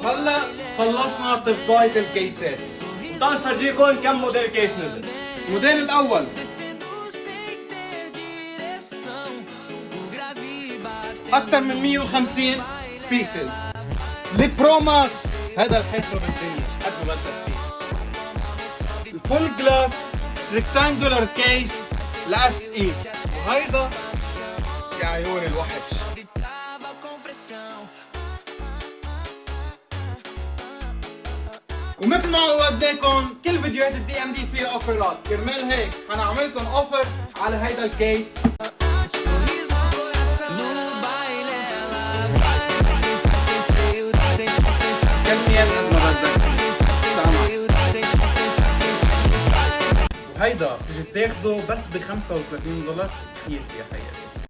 وهلا خلصنا تفضاية الكيسات. تعال فرجيكم كم موديل كيس نزل. الموديل الأول أكثر من 150 بيسز. البرو ماكس هذا الحيطة بالدنيا قد ما بدك فيه. الفول جلاس ريكتانجولار كيس لاس اي، وهيدا يا عيون الوحش. ومثل ما وعدناكم كل فيديوهات الدي ام دي فيها اوفرات، كرمال هيك حنعمل لكم اوفر على هيدا الكيس. كميات قد ما بدك. وهيدا بتجي بتاخده بس ب $35 رخيص يا خيي.